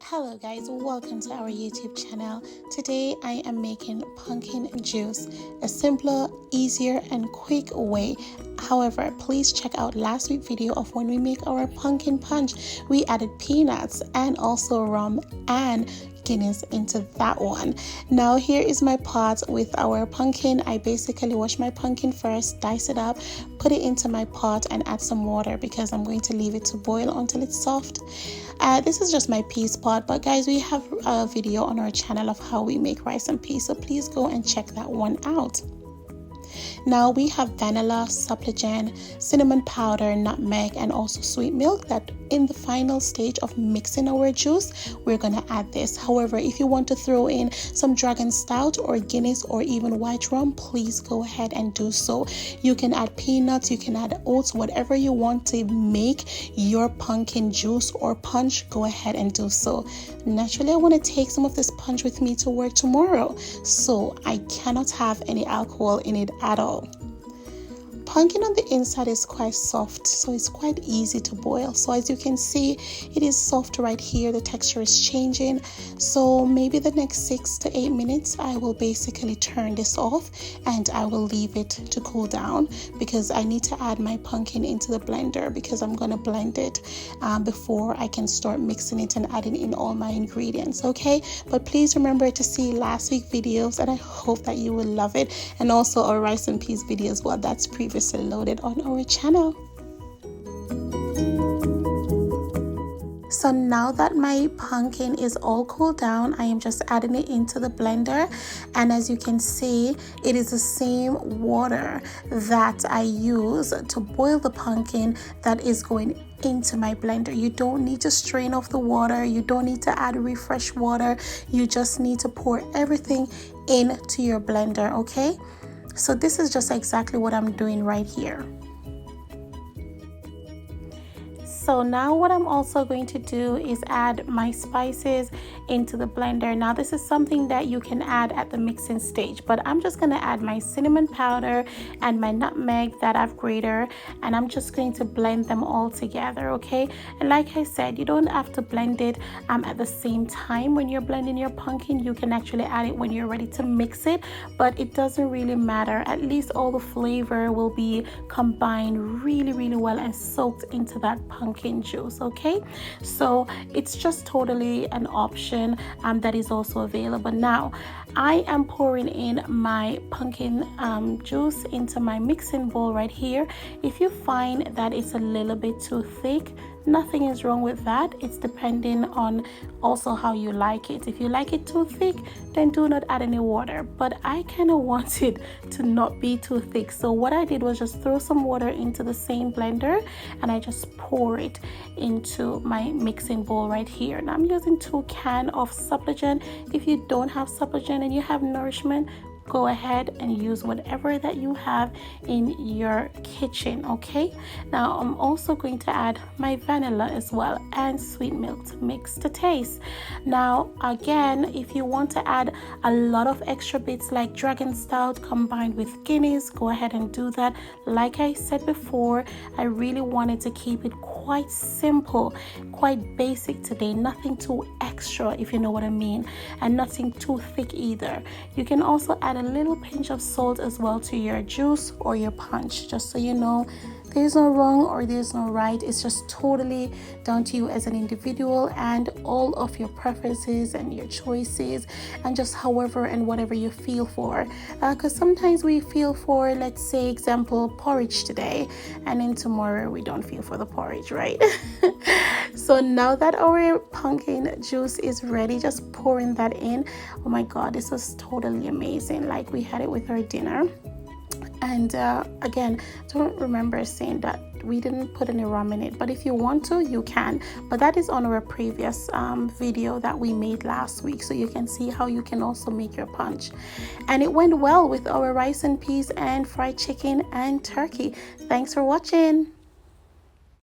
Hello guys, welcome to our YouTube channel. Today I am making pumpkin juice, a simpler, easier and quick way. However, please check out last week's video of when we make our pumpkin punch. We added peanuts and also rum and Guinness into that one. Now here is my pot with our pumpkin. I basically wash my pumpkin first, dice it up, put it into my pot and add some water because I'm going to leave it to boil until it's soft. This is just my peas pot, but guys, we have a video on our channel of how we make rice and peas, so please go and check that one out. Now we have vanilla, supplicant, cinnamon powder, nutmeg and also sweet milk that in the final stage of mixing our juice we're gonna add this. However, if you want to throw in some dragon stout or Guinness or even white rum, please go ahead and do so. You can add peanuts, you can add oats, whatever you want to make your pumpkin juice or punch, go ahead and do so. Naturally, I want to take some of this punch with me to work tomorrow, so I cannot have any alcohol in it at all. Pumpkin on the inside is quite soft, so it's quite easy to boil. So as you can see, it is soft right here. The texture is changing. So maybe the next 6 to 8 minutes, I will basically turn this off and I will leave it to cool down because I need to add my pumpkin into the blender because I'm going to blend it before I can start mixing it and adding in all my ingredients. Okay, but please remember to see last week's videos and I hope that you will love it, and also our rice and peas video as well. That's previously loaded on our channel. So now that my pumpkin is all cooled down, I am just adding it into the blender, and as you can see, it is the same water that I use to boil the pumpkin that is going into my blender. You don't need to strain off the water, you don't need to add refresh water, you just need to pour everything into your blender. Okay, so this is just exactly what I'm doing right here. So now what I'm also going to do is add my spices into the blender. Now this is something that you can add at the mixing stage, but I'm just going to add my cinnamon powder and my nutmeg that I've grated, and I'm just going to blend them all together. Okay, and like I said, you don't have to blend it at the same time. When you're blending your pumpkin, you can actually add it when you're ready to mix it, but it doesn't really matter. At least all the flavor will be combined really well and soaked into that pumpkin juice. Okay, so it's just totally an option that is also available. Now I am pouring in my pumpkin juice into my mixing bowl right here. If you find that it's a little bit too thick, nothing is wrong with that. It's depending on also how you like it. If you like it too thick, then do not add any water, but I kind of wanted to not be too thick, so what I did was just throw some water into the same blender and I just pour it into my mixing bowl right here. Now I'm using 2 cans of supplicant. If you don't have supplicant and you have nourishment, go ahead and use whatever that you have in your kitchen. Okay, now I'm also going to add my vanilla as well and sweet milk to mix the taste. Now again, if you want to add a lot of extra bits like dragon stout combined with Guinness, go ahead and do that. Like I said before, I really wanted to keep it quite simple, quite basic today, nothing too extra, if you know what I mean, and nothing too thick either. You can also add a little pinch of salt as well to your juice or your punch, just so you know. There's no wrong or there's no right. It's just totally down to you as an individual and all of your preferences and your choices and just however and whatever you feel for. Because sometimes we feel for, let's say, example, porridge today, and then tomorrow we don't feel for the porridge, right? So now that our pumpkin juice is ready, just pouring that in. Oh my God, this was totally amazing. Like we had it with our dinner. And again, don't remember saying that we didn't put any rum in it, but if you want to, you can. But that is on our previous video that we made last week, so you can see how you can also make your punch. And it went well with our rice and peas and fried chicken and turkey. Thanks for watching.